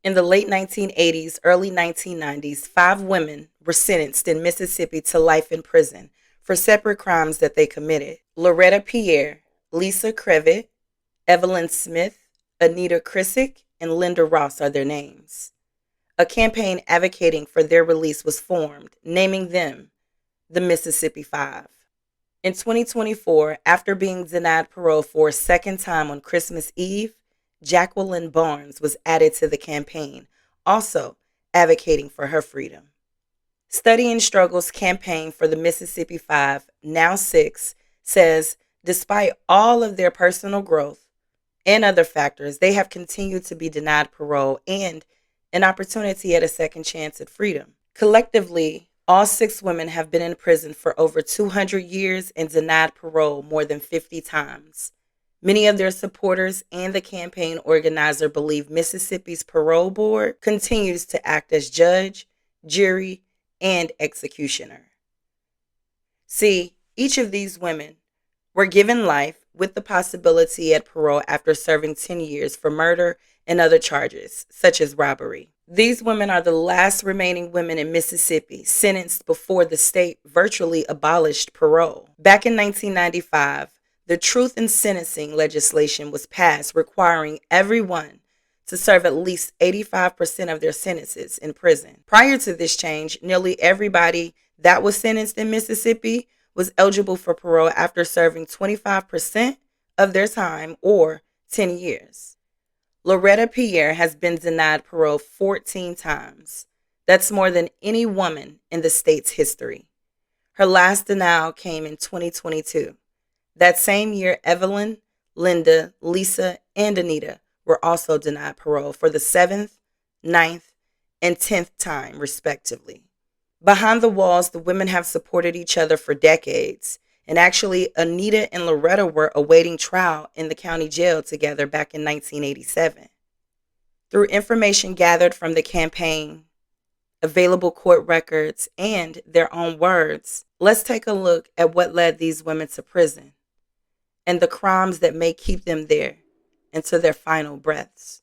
In the late 1980s, early 1990s, 5 women were sentenced in Mississippi to life in prison for separate crimes that they committed. Loretta Pierre, Lisa Krev, Evelyn Smith, Anita Cresig, and Linda Ross are their names. A campaign advocating for their release was formed, naming them the Mississippi Five. In 2024, after being denied parole for a second time on Christmas Eve, Jacqueline Barnes was added to the campaign, also advocating for her freedom. Study and Struggles campaign for the Mississippi Five, now six, says despite all of their personal growth and other factors, they have continued to be denied parole and an opportunity at a second chance at freedom. Collectively, all 6 women have been in prison for over 200 years and denied parole more than 50 times. Many of their supporters and the campaign organizer believe Mississippi's parole board continues to act as judge, jury, and executioner. See, each of these women were given life with the possibility at parole after serving 10 years for murder and other charges, such as robbery. These women are the last remaining women in Mississippi sentenced before the state virtually abolished parole. Back in 1995, the Truth in Sentencing legislation was passed requiring everyone to serve at least 85% of their sentences in prison. Prior to this change, nearly everybody that was sentenced in Mississippi was eligible for parole after serving 25% of their time or 10 years. Loretta Pierre has been denied parole 14 times. That's more than any woman in the state's history. Her last denial came in 2022. That same year, Evelyn, Linda, Lisa, and Anita were also denied parole for the 7th, 9th, and 10th time, respectively. Behind the walls, the women have supported each other for decades. And actually, Anita and Loretta were awaiting trial in the county jail together back in 1987. Through information gathered from the campaign, available court records, and their own words, let's take a look at what led these women to prison and the crimes that may keep them there until their final breaths.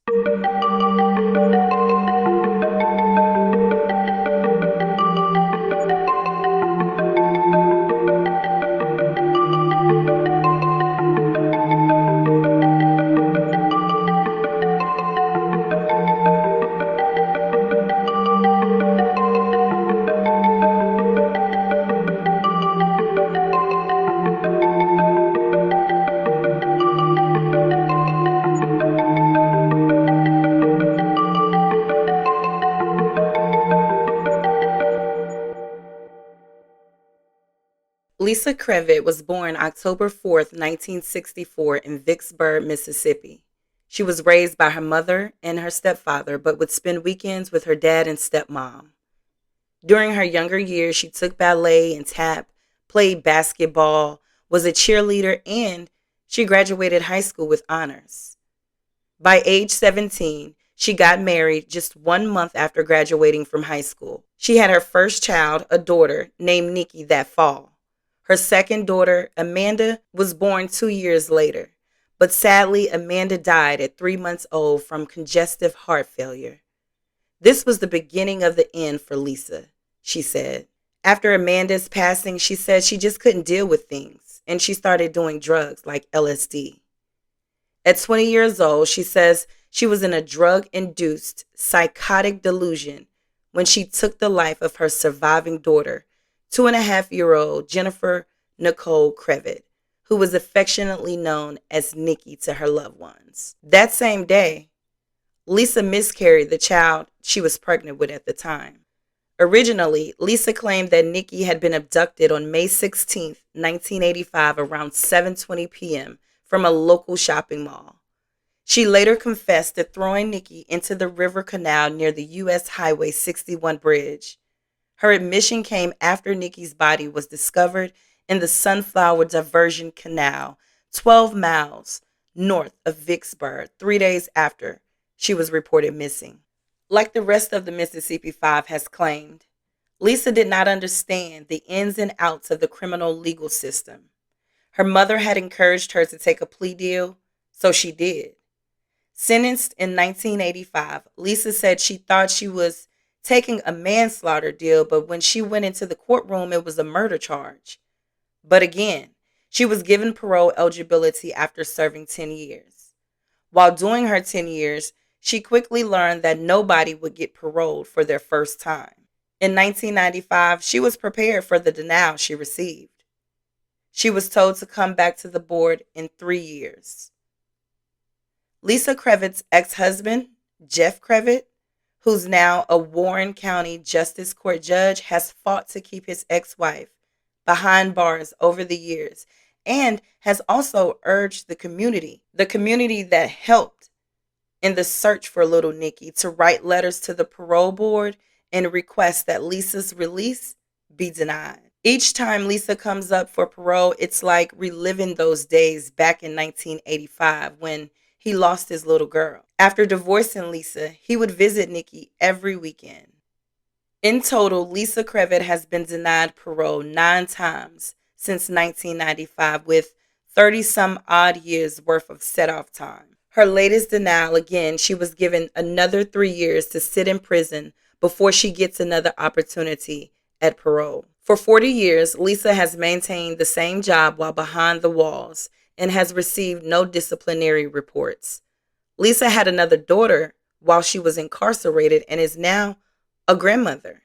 Lisa Krev was born October 4th, 1964 in Vicksburg, Mississippi. She was raised by her mother and her stepfather, but would spend weekends with her dad and stepmom. During her younger years, she took ballet and tap, played basketball, was a cheerleader, and she graduated high school with honors. By age 17, she got married just 1 month after graduating from high school. She had her first child, a daughter, named Nikki, that fall. Her second daughter, Amanda, was born 2 years later, but sadly, Amanda died at 3 months old from congestive heart failure. This was the beginning of the end for Lisa, she said. After Amanda's passing, she said she just couldn't deal with things, and she started doing drugs like LSD. At 20 years old, she says she was in a drug-induced psychotic delusion when she took the life of her surviving daughter, 2.5-year-old Jennifer Nicole Krev, who was affectionately known as Nikki to her loved ones. That same day, Lisa miscarried the child she was pregnant with at the time. Originally, Lisa claimed that Nikki had been abducted on May 16, 1985, around 7:20 p.m. from a local shopping mall. She later confessed to throwing Nikki into the river canal near the U.S. Highway 61 bridge. Her admission came after Nikki's body was discovered in the Sunflower Diversion Canal, 12 miles north of Vicksburg, 3 days after she was reported missing. Like the rest of the Mississippi Five has claimed, Lisa did not understand the ins and outs of the criminal legal system. Her mother had encouraged her to take a plea deal, so she did. Sentenced in 1985, Lisa said she thought she was taking a manslaughter deal, but when she went into the courtroom, it was a murder charge. But again, she was given parole eligibility after serving 10 years. While doing her 10 years, she quickly learned that nobody would get paroled for their first time. In 1995, she was prepared for the denial she received. She was told to come back to the board in 3 years. Lisa Krevit's ex-husband, Jeff Krevit, who's now a Warren County Justice Court judge, has fought to keep his ex-wife behind bars over the years and has also urged the community that helped in the search for little Nikki, to write letters to the parole board and request that Lisa's release be denied. Each time Lisa comes up for parole, it's like reliving those days back in 1985 when he lost his little girl. After divorcing Lisa, he would visit Nikki every weekend. In total, Lisa Krev has been denied parole 9 times since 1995, with 30-some odd years worth of set-off time. Her latest denial, again, she was given another 3 years to sit in prison before she gets another opportunity at parole. For 40 years, Lisa has maintained the same job while behind the walls and has received no disciplinary reports. Lisa had another daughter while she was incarcerated and is now a grandmother.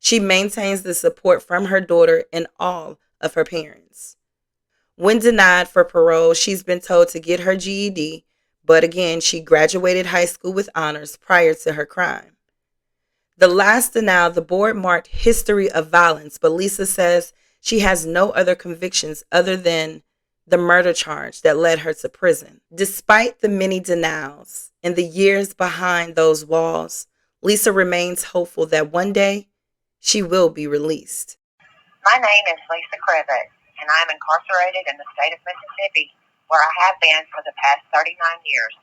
She maintains the support from her daughter and all of her parents. When denied for parole, she's been told to get her GED, but again, she graduated high school with honors prior to her crime. The last denial, the board marked history of violence, but Lisa says she has no other convictions other than the murder charge that led her to prison. Despite the many denials and the years behind those walls, Lisa remains hopeful that one day she will be released. My name is Lisa Krev, and I am incarcerated in the state of Mississippi, where I have been for the past 39 years.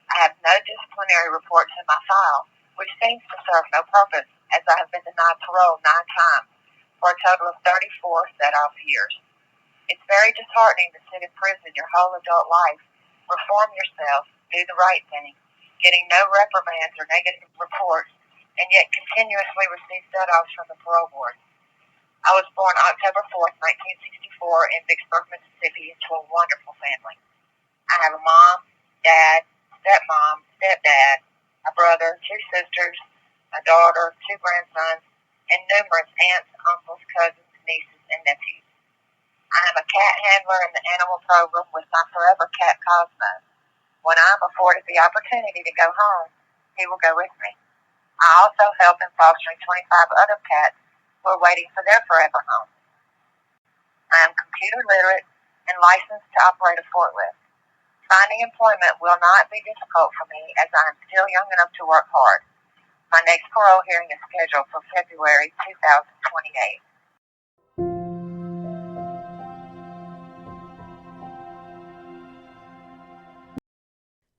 I have no disciplinary reports in my file, which seems to serve no purpose, as I have been denied parole 9 times for a total of 34 set-off years. It's very disheartening to sit in prison your whole adult life, reform yourself, do the right thing, getting no reprimands or negative reports, and yet continuously receive set-offs from the parole board. I was born October 4th, 1964 in Vicksburg, Mississippi, into a wonderful family. I have a mom, dad, stepmom, stepdad, a brother, 2 sisters, a daughter, 2 grandsons, and numerous aunts, uncles, cousins, nieces, and nephews. I am a cat handler in the animal program with my forever cat Cosmo. When I am afforded the opportunity to go home, he will go with me. I also help in fostering 25 other cats who are waiting for their forever home. I am computer literate and licensed to operate a forklift. Finding employment will not be difficult for me, as I am still young enough to work hard. My next parole hearing is scheduled for February 2028.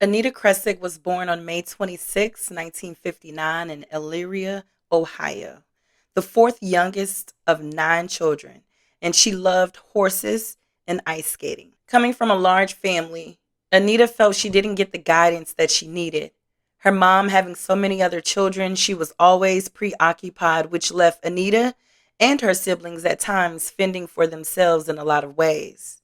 Anita Cresig was born on May 26, 1959 in Elyria, Ohio, the 4th youngest of 9 children, and she loved horses and ice skating. Coming from a large family, Anita felt she didn't get the guidance that she needed. Her mom having so many other children, she was always preoccupied, which left Anita and her siblings at times fending for themselves in a lot of ways.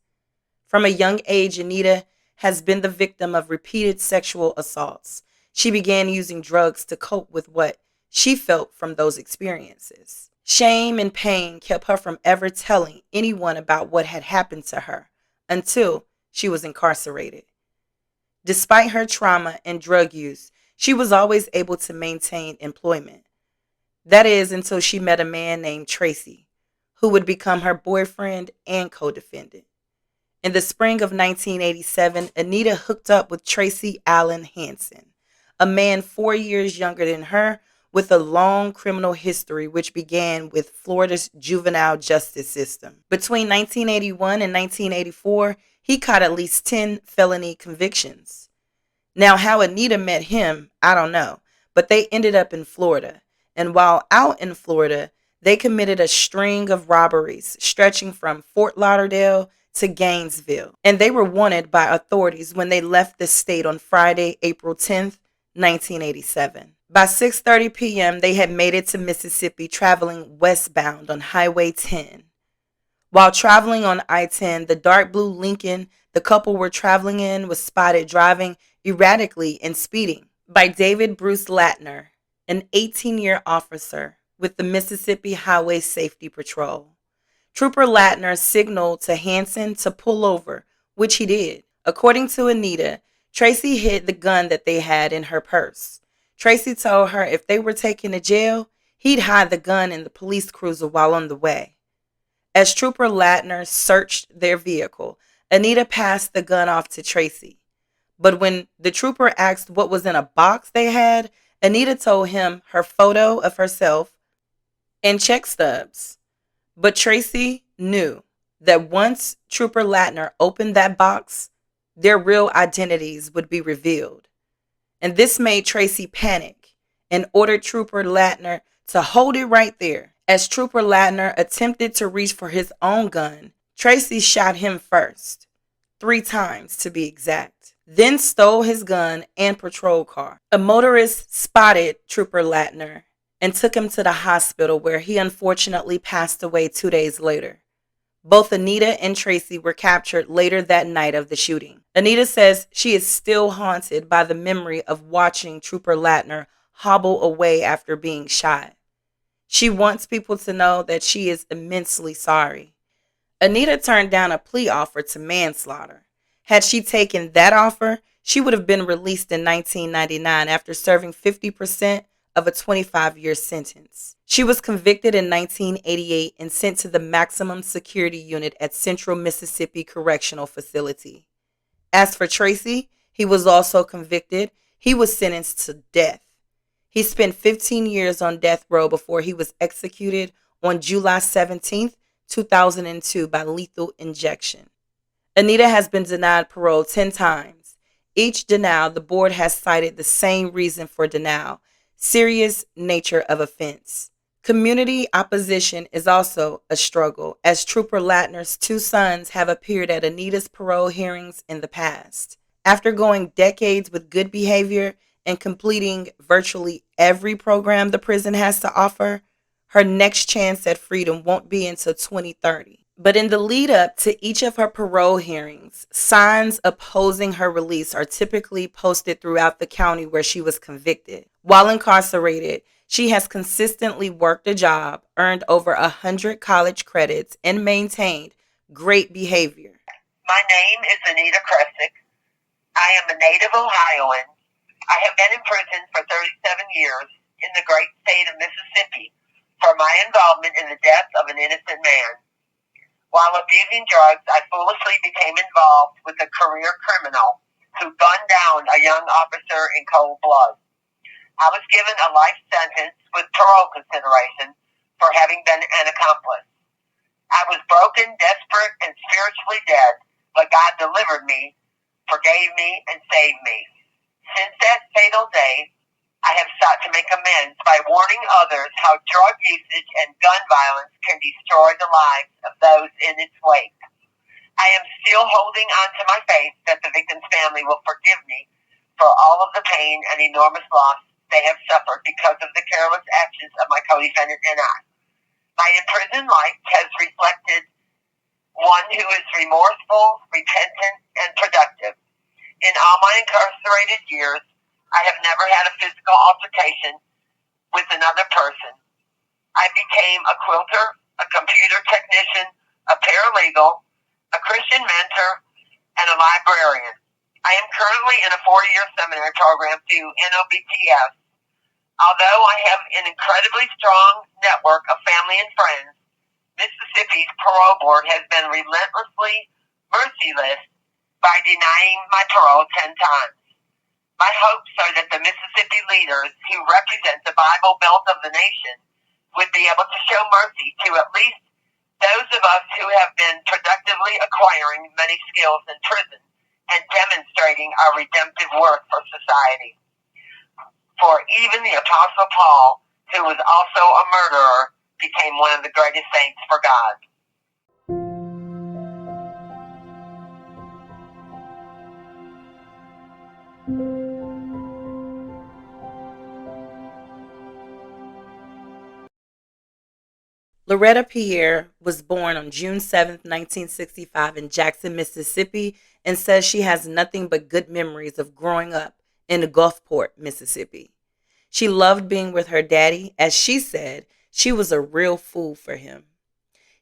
From a young age, Anita has been the victim of repeated sexual assaults. She began using drugs to cope with what she felt from those experiences. Shame and pain kept her from ever telling anyone about what had happened to her until she was incarcerated. Despite her trauma and drug use, she was always able to maintain employment. That is, until she met a man named Tracy, who would become her boyfriend and co-defendant. In the spring of 1987, Anita hooked up with Tracy Allen Hansen, a man 4 years younger than her with a long criminal history which began with Florida's juvenile justice system. Between 1981 and 1984, he caught at least 10 felony convictions. Now, how Anita met him, I don't know, but they ended up in Florida. And while out in Florida, they committed a string of robberies stretching from Fort Lauderdale to Gainesville, and they were wanted by authorities when they left the state on Friday, April 10th, 1987. By 6:30 p.m., they had made it to Mississippi traveling westbound on Highway 10. While traveling on I-10, the dark blue Lincoln the couple were traveling in was spotted driving erratically and speeding by David Bruce Latner, an 18-year officer with the Mississippi Highway Safety Patrol. Trooper Latner signaled to Hansen to pull over, which he did. According to Anita, Tracy hid the gun that they had in her purse. Tracy told her if they were taken to jail, he'd hide the gun in the police cruiser while on the way. As Trooper Latner searched their vehicle, Anita passed the gun off to Tracy. But when the trooper asked what was in a box they had, Anita told him her photo of herself and check stubs. But Tracy knew that once Trooper Latner opened that box, their real identities would be revealed. And this made Tracy panic and ordered Trooper Latner to hold it right there. As Trooper Latner attempted to reach for his own gun, Tracy shot him first, 3 times to be exact, then stole his gun and patrol car. A motorist spotted Trooper Latner and took him to the hospital where he unfortunately passed away 2 days later. Both Anita and Tracy were captured later that night of the shooting. Anita says she is still haunted by the memory of watching Trooper Latner hobble away after being shot. She wants people to know that she is immensely sorry. Anita turned down a plea offer to manslaughter. Had she taken that offer, she would have been released in 1999 after serving 50% of a 25-year sentence. She was convicted in 1988 and sent to the maximum security unit at Central Mississippi Correctional Facility. As for Tracy, he was also convicted. He was sentenced to death. He spent 15 years on death row before he was executed on July 17, 2002 by lethal injection. Anita has been denied parole 10 times. Each denial, the board has cited the same reason for denial: serious nature of offense. Community opposition is also a struggle, as Trooper Latner's 2 sons have appeared at Anita's parole hearings in the past. After going decades with good behavior and completing virtually every program the prison has to offer, her next chance at freedom won't be until 2030. But in the lead up to each of her parole hearings, signs opposing her release are typically posted throughout the county where she was convicted. While incarcerated, she has consistently worked a job, earned over 100 college credits, and maintained great behavior. My name is Anita Cresig. I am a native Ohioan. I have been in prison for 37 years in the great state of Mississippi for my involvement in the death of an innocent man. While abusing drugs, I foolishly became involved with a career criminal who gunned down a young officer in cold blood. I was given a life sentence with parole consideration for having been an accomplice. I was broken, desperate, and spiritually dead, but God delivered me, forgave me, and saved me. Since that fatal day, I have sought to make amends by warning others how drug usage and gun violence can destroy the lives of those in its wake. I am still holding on to my faith that the victim's family will forgive me for all of the pain and enormous loss they have suffered because of the careless actions of my co-defendant and I. My imprisoned life has reflected one who is remorseful, repentant, and productive. In all my incarcerated years, I have never had a physical altercation with another person. I became a quilter, a computer technician, a paralegal, a Christian mentor, and a librarian. I am currently in a 4-year seminary program through NOBTS. Although I have an incredibly strong network of family and friends, Mississippi's parole board has been relentlessly merciless by denying my parole 10 times. My hopes are that the Mississippi leaders who represent the Bible Belt of the nation would be able to show mercy to at least those of us who have been productively acquiring many skills in prison and demonstrating our redemptive worth for society. For even the Apostle Paul, who was also a murderer, became one of the greatest saints for God. Loretta Pierre was born on June 7, 1965 in Jackson, Mississippi, and says she has nothing but good memories of growing up in Gulfport, Mississippi. She loved being with her daddy. As she said, she was a real fool for him.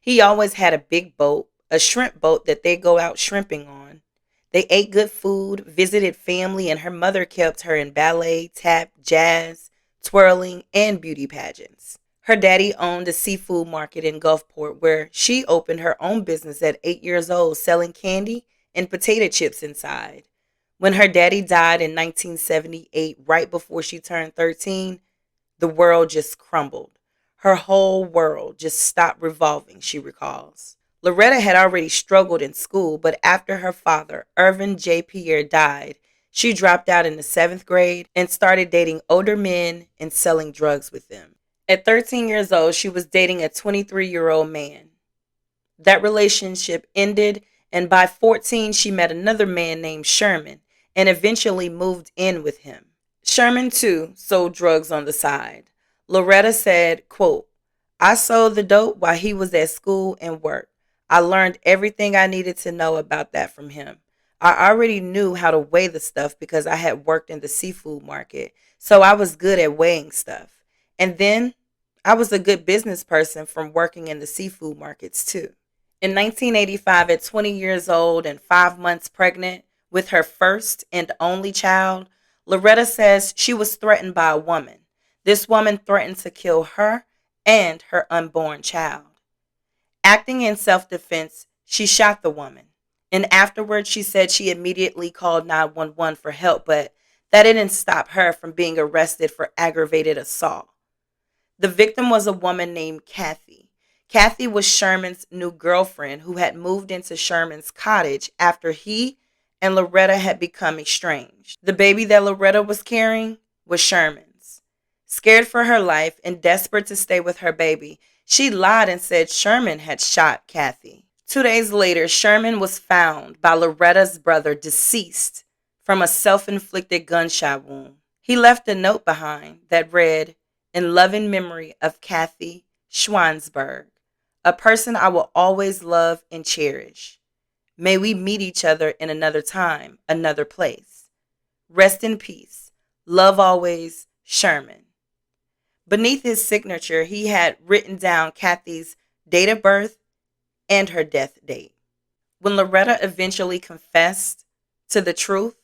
He always had a big boat, a shrimp boat that they go out shrimping on. They ate good food, visited family, and her mother kept her in ballet, tap, jazz, twirling, and beauty pageants. Her daddy owned a seafood market in Gulfport where she opened her own business at 8 years old, selling candy and potato chips inside. When her daddy died in 1978, right before she turned 13, the world just crumbled. Her whole world just stopped revolving, she recalls. Loretta had already struggled in school, but after her father, Irvin J. Pierre, died, she dropped out in the 7th grade and started dating older men and selling drugs with them. At 13 years old, she was dating a 23-year-old man. That relationship ended, and by 14, she met another man named Sherman and eventually moved in with him. Sherman, too, sold drugs on the side. Loretta said, quote, "I sold the dope while he was at school and work. I learned everything I needed to know about that from him. I already knew how to weigh the stuff because I had worked in the seafood market, so I was good at weighing stuff. And then I was a good business person from working in the seafood markets too." In 1985, at 20 years old and 5 months pregnant with her first and only child, Loretta says she was threatened by a woman. This woman threatened to kill her and her unborn child. Acting in self-defense, she shot the woman. And afterwards, she said she immediately called 911 for help, but that didn't stop her from being arrested for aggravated assault. The victim was a woman named Kathy. Kathy was Sherman's new girlfriend who had moved into Sherman's cottage after he and Loretta had become estranged. The baby that Loretta was carrying was Sherman's. Scared for her life and desperate to stay with her baby, she lied and said Sherman had shot Kathy. 2 days later, Sherman was found by Loretta's brother deceased from a self-inflicted gunshot wound. He left a note behind that read, "In loving memory of Kathy Schwansberg, a person I will always love and cherish. May we meet each other in another time, another place. Rest in peace. Love always, Sherman." Beneath his signature, he had written down Kathy's date of birth and her death date. When Loretta eventually confessed to the truth,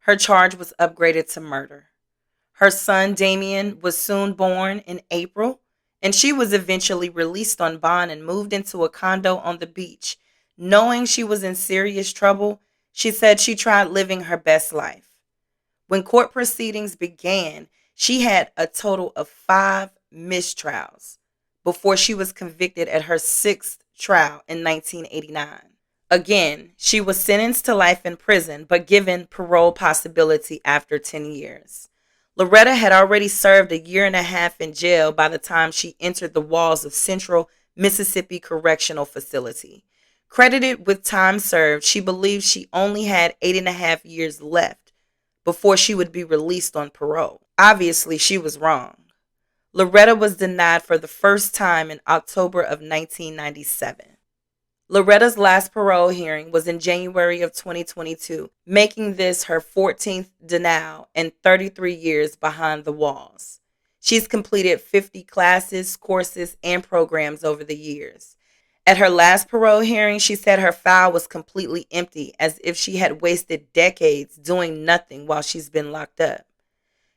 her charge was upgraded to murder. Her son, Damien, was soon born in April, and she was eventually released on bond and moved into a condo on the beach. Knowing she was in serious trouble, she said she tried living her best life. When court proceedings began, she had a total of 5 mistrials before she was convicted at her 6th trial in 1989. Again, she was sentenced to life in prison, but given parole possibility after 10 years. Loretta had already served a year and a half in jail by the time she entered the walls of Central Mississippi Correctional Facility. Credited with time served, she believed she only had 8.5 years left before she would be released on parole. Obviously, she was wrong. Loretta was denied for the first time in October of 1997. Loretta's last parole hearing was in January of 2022, making this her 14th denial and 33 years behind the walls. She's completed 50 classes, courses, and programs over the years. At her last parole hearing, she said her file was completely empty, as if she had wasted decades doing nothing while she's been locked up.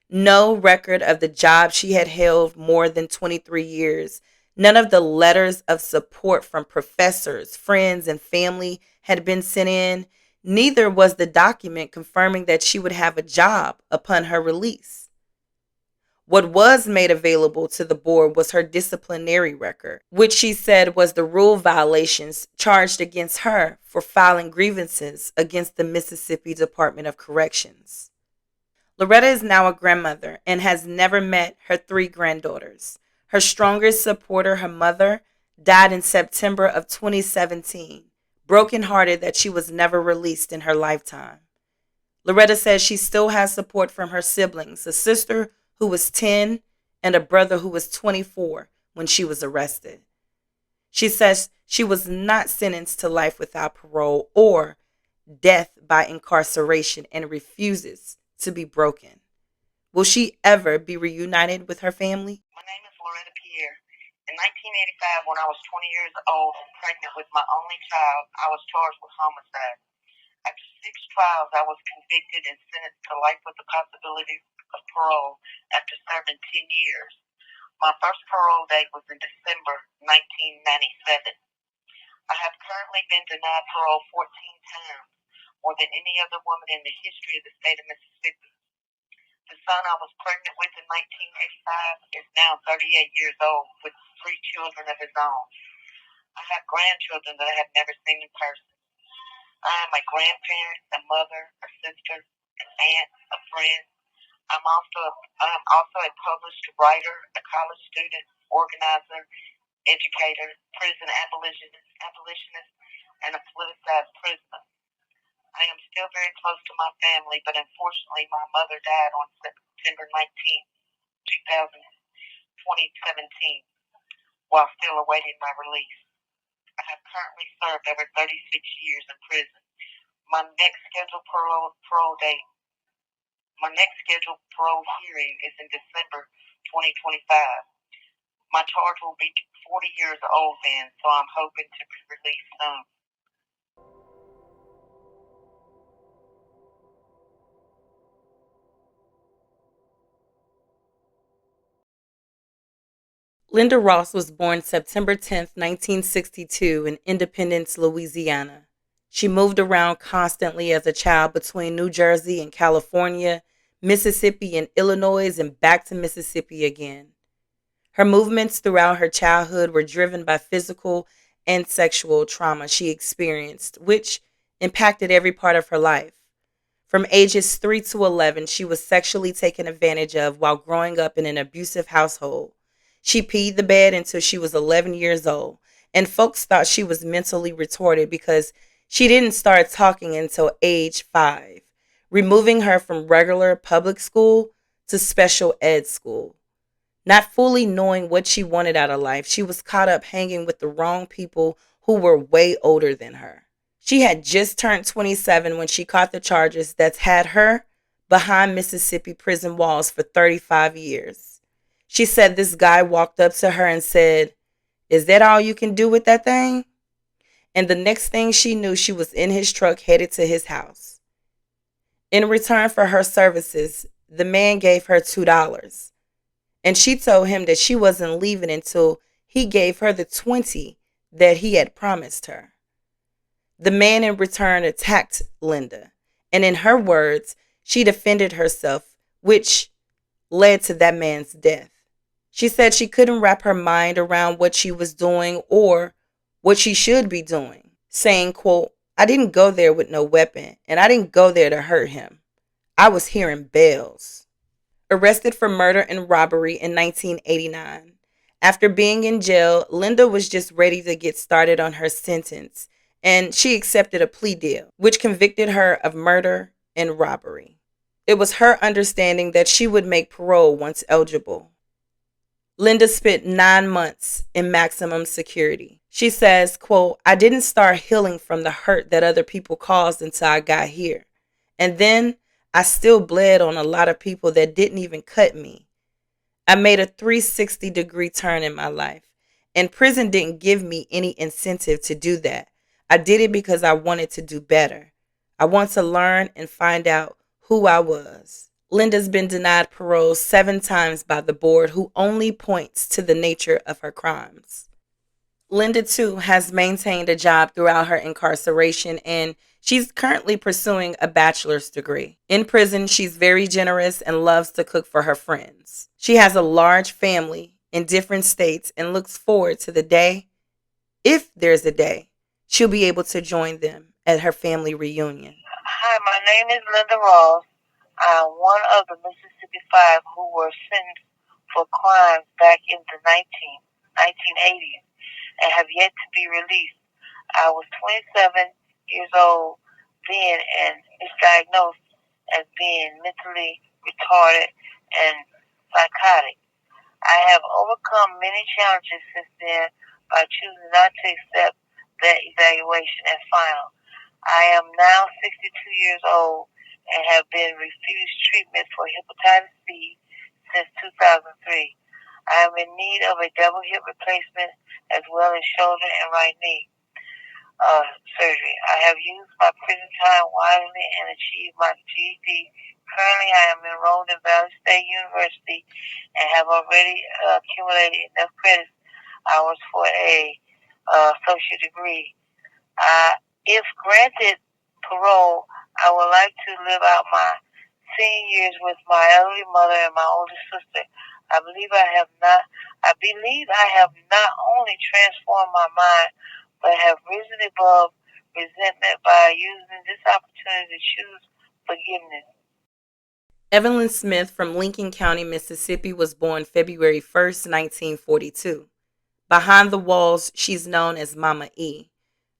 No record of the job she had held more than 23 years. None of the letters of support from professors, friends, and family had been sent in. Neither was the document confirming that she would have a job upon her release. What was made available to the board was her disciplinary record, which she said was the rule violations charged against her for filing grievances against the Mississippi Department of Corrections. Loretta is now a grandmother and has never met her 3 granddaughters. Her strongest supporter, her mother, died in September of 2017, brokenhearted that she was never released in her lifetime. Loretta says she still has support from her siblings, a sister who was 10 and a brother who was 24 when she was arrested. She says she was not sentenced to life without parole or death by incarceration and refuses to be broken. Will she ever be reunited with her family? My name is Loretta Pierre. In 1985, when I was 20 years old and pregnant with my only child, I was charged with homicide. After 6 trials, I was convicted and sentenced to life with the possibility of parole after serving 10 years. My first parole date was in December 1997. I have currently been denied parole 14 times, more than any other woman in the history of the state of Mississippi. The son I was pregnant with in 1985 is now 38 years old with 3 children of his own. I have grandchildren that I have never seen in person. I am a grandparent, a mother, a sister, an aunt, a friend. I am also a published writer, a college student, organizer, educator, prison abolitionist, and a politicized prisoner. I am still very close to my family, but unfortunately my mother died on September 19th, 2017, while still awaiting my release. I have currently served over 36 years in prison. My next scheduled parole date, my next scheduled parole hearing is in December 2025. My charge will be 40 years old then, so I'm hoping to be released soon. Linda Ross was born September 10th, 1962 in Independence, Louisiana. She moved around constantly as a child between New Jersey and California, Mississippi and Illinois, and back to Mississippi again. Her movements throughout her childhood were driven by physical and sexual trauma she experienced, which impacted every part of her life. From ages 3 to 11, she was sexually taken advantage of while growing up in an abusive household. She peed the bed until she was 11 years old, and folks thought she was mentally retarded because she didn't start talking until age 5, removing her from regular public school to special ed school. Not fully knowing what she wanted out of life, she was caught up hanging with the wrong people who were way older than her. She had just turned 27 when she caught the charges that's had her behind Mississippi prison walls for 35 years. She said this guy walked up to her and said, "Is that all you can do with that thing?" And the next thing she knew, she was in his truck headed to his house. In return for her services, the man gave her $2. And she told him that she wasn't leaving until he gave her the 20 that he had promised her. The man in return attacked Linda, and in her words, she defended herself, which led to that man's death. She said she couldn't wrap her mind around what she was doing or what she should be doing, saying, quote, "I didn't go there with no weapon, and I didn't go there to hurt him. I was hearing bells." Arrested for murder and robbery in 1989. After being in jail, Linda was just ready to get started on her sentence, and she accepted a plea deal, which convicted her of murder and robbery. It was her understanding that she would make parole once eligible. Linda spent 9 months in maximum security. She says, quote, "I didn't start healing from the hurt that other people caused until I got here. And then I still bled on a lot of people that didn't even cut me. I made a 360-degree turn in my life, and prison didn't give me any incentive to do that. I did it because I wanted to do better. I want to learn and find out who I was." Linda's been denied parole 7 times by the board, who only points to the nature of her crimes. Linda, too, has maintained a job throughout her incarceration, and she's currently pursuing a bachelor's degree. In prison, she's very generous and loves to cook for her friends. She has a large family in different states and looks forward to the day, if there's a day, she'll be able to join them at her family reunion. Hi, my name is Linda Ross. I'm one of the Mississippi Five who were sentenced for crimes back in the 1980s and have yet to be released. I was 27 years old then and misdiagnosed as being mentally retarded and psychotic. I have overcome many challenges since then, by choosing not to accept that evaluation as final. I am now 62 years old and have been refused treatment for hepatitis B since 2003. I am in need of a double hip replacement as well as shoulder and right knee surgery. I have used my prison time wisely and achieved my GED. Currently, I am enrolled in Valley State University and have already accumulated enough credit hours for a associate degree. If granted parole, I would like to live out my senior years with my elderly mother and my older sister. I believe I have not only transformed my mind, but have risen above resentment by using this opportunity to choose forgiveness. Evelyn Smith from Lincoln County, Mississippi was born February 1st, 1942. Behind the walls, she's known as Mama E.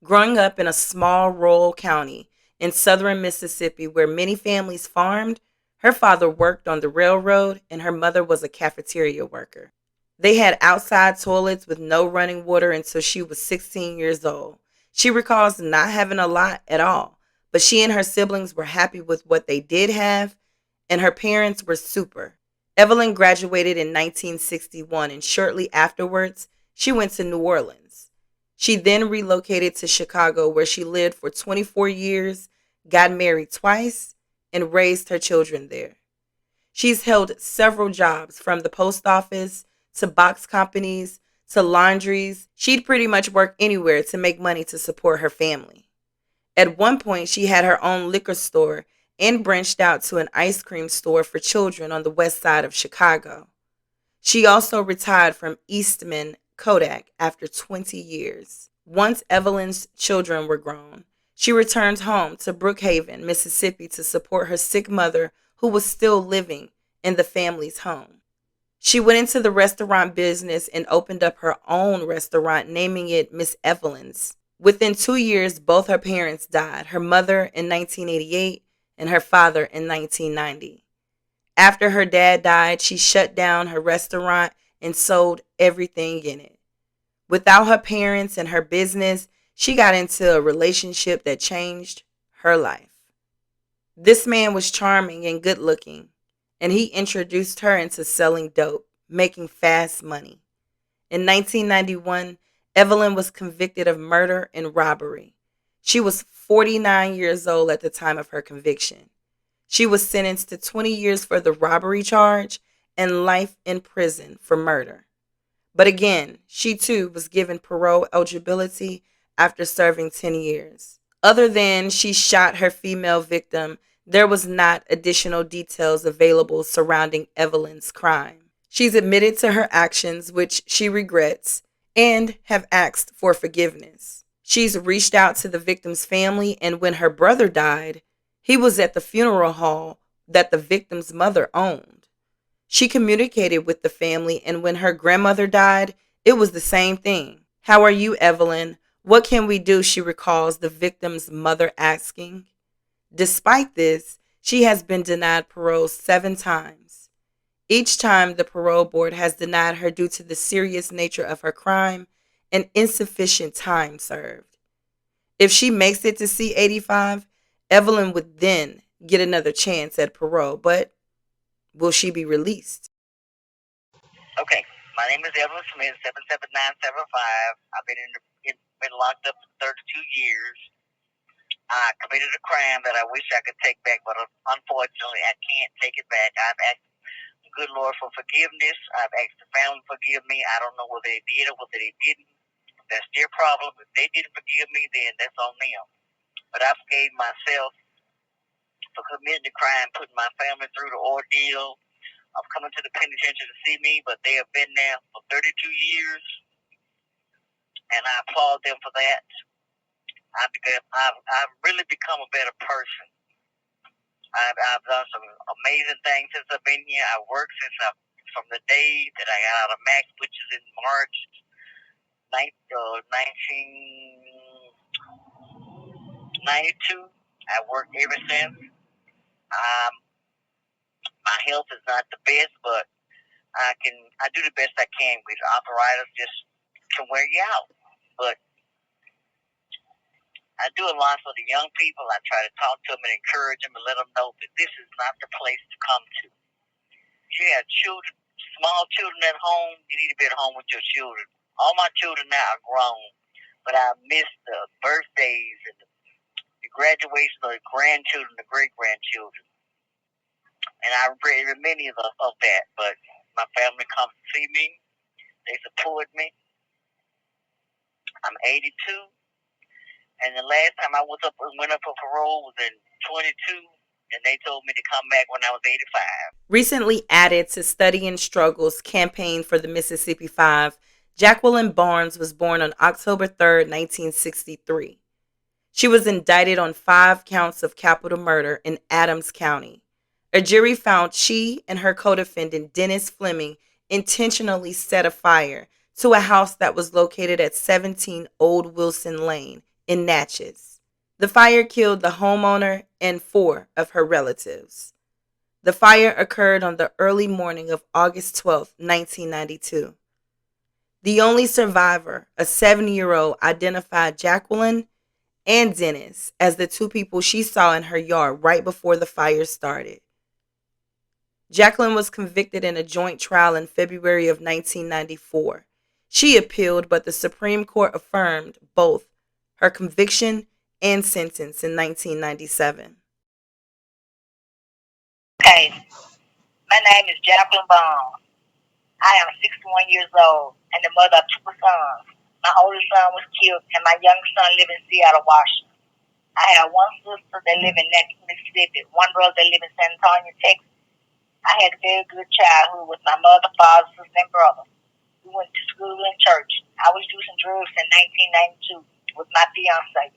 Growing up in a small rural county in southern Mississippi where many families farmed, her father worked on the railroad and her mother was a cafeteria worker. They had outside toilets with no running water until she was 16 years old. She recalls not having a lot at all, but she and her siblings were happy with what they did have, and her parents were super. Evelyn graduated in 1961, and shortly afterwards, she went to New Orleans. She then relocated to Chicago, where she lived for 24 years, got married twice, and raised her children there. She's held several jobs from the post office to box companies to laundries. She'd pretty much work anywhere to make money to support her family. At one point, she had her own liquor store and branched out to an ice cream store for children on the west side of Chicago. She also retired from Eastman Kodak after 20 years. Once Evelyn's children were grown, she returned home to Brookhaven, Mississippi to support her sick mother who was still living in the family's home. She went into the restaurant business and opened up her own restaurant, naming it Miss Evelyn's. Within 2 years, both her parents died, her mother in 1988 and her father in 1990. After her dad died, she shut down her restaurant and sold everything in it. Without her parents and her business, she got into a relationship that changed her life. This man was charming and good looking, and he introduced her into selling dope, making fast money. In 1991, Evelyn was convicted of murder and robbery. She was 49 years old at the time of her conviction. She was sentenced to 20 years for the robbery charge and life in prison for murder. But again, she too was given parole eligibility after serving 10 years. Other than she shot her female victim, there was not additional details available surrounding Evelyn's crime. She's admitted to her actions, which she regrets, and have asked for forgiveness. She's reached out to the victim's family, and when her brother died, he was at the funeral hall that the victim's mother owned. She communicated with the family, and when her grandmother died, it was the same thing. "How are you, Evelyn? What can we do?" she recalls the victim's mother asking. Despite this, she has been denied parole 7 times. Each time, the parole board has denied her due to the serious nature of her crime and insufficient time served. If she makes it to C85, Evelyn would then get another chance at parole, but will she be released? Okay, my name is Evelyn Smith, 77975. I've been locked up for 32 years. I committed a crime that I wish I could take back, but unfortunately I can't take it back. I've asked the good Lord for forgiveness. I've asked the family to forgive me. I don't know whether they did or whether they didn't. That's their problem. If they didn't forgive me, then that's on them. But I forgave myself for committing the crime, putting my family through the ordeal of coming to the penitentiary to see me, but they have been there for 32 years, and I applaud them for that. I've really become a better person. I've done some amazing things since I've been here. I worked from the day that I got out of Max, which is in March 1992. I worked ever since. My health is not the best, but I do the best I can with arthritis. Just can wear you out. But I do a lot for the young people. I try to talk to them and encourage them and let them know that this is not the place to come to. If you have children, small children at home, you need to be at home with your children. All my children now are grown, but I miss the birthdays and the graduation of the grandchildren, the great-grandchildren. And I regret many of that, but my family comes to see me. They support me. I'm 82, and the last time I went up for parole was in 22, and they told me to come back when I was 85. Recently added to Study and Struggle's campaign for the Mississippi 5, Jacqueline Barnes was born on October 3, 1963. She was indicted on 5 counts of capital murder in Adams County. A jury found she and her co-defendant, Dennis Fleming, intentionally set a fire to a house that was located at 17 Old Wilson Lane in Natchez. The fire killed the homeowner and 4 of her relatives. The fire occurred on the early morning of August 12, 1992. The only survivor, a 7-year-old, identified Jacqueline and Dennis as the 2 people she saw in her yard right before the fire started. Jacqueline was convicted in a joint trial in February of 1994. She appealed, but the Supreme Court affirmed both her conviction and sentence in 1997. Okay, my name is Jacqueline Barnes. I am 61 years old and the mother of 2 sons. My oldest son was killed and my youngest son lives in Seattle, Washington. I have one sister that lives in Natchez, Mississippi, one brother that lives in San Antonio, Texas. I had a very good childhood with my mother, father, sister, and brother. We went to school and church. I was using drugs in 1992 with my fiance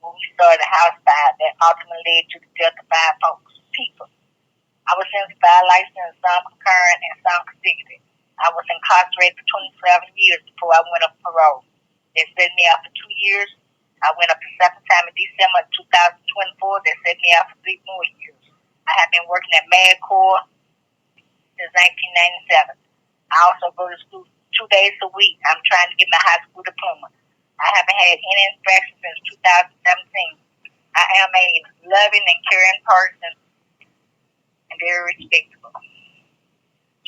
when we started a house fire that ultimately led to the death of 5 people. I was sentenced by license, some concurrent and some consecutive. I was incarcerated for 27 years before I went up parole. They set me out for 2 years. I went up a second time in December 2024. They set me out for 3 more years. I have been working at MedCorps since 1997. I also go to school 2 days a week. I'm trying to get my high school diploma. I haven't had any infections since 2017. I am a loving and caring person and very respectable.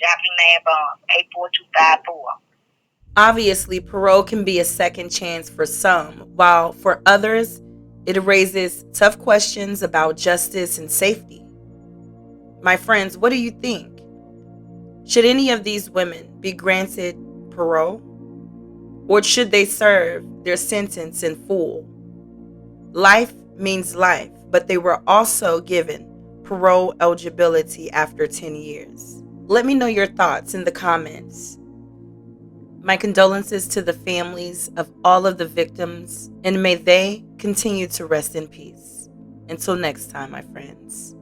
Jacqueline Barnes, 84254. Obviously, parole can be a second chance for some, while for others, it raises tough questions about justice and safety. My friends, what do you think? Should any of these women be granted parole? Or should they serve their sentence in full? Life means life, but they were also given parole eligibility after 10 years. Let me know your thoughts in the comments. My condolences to the families of all of the victims, and may they continue to rest in peace. Until next time, my friends.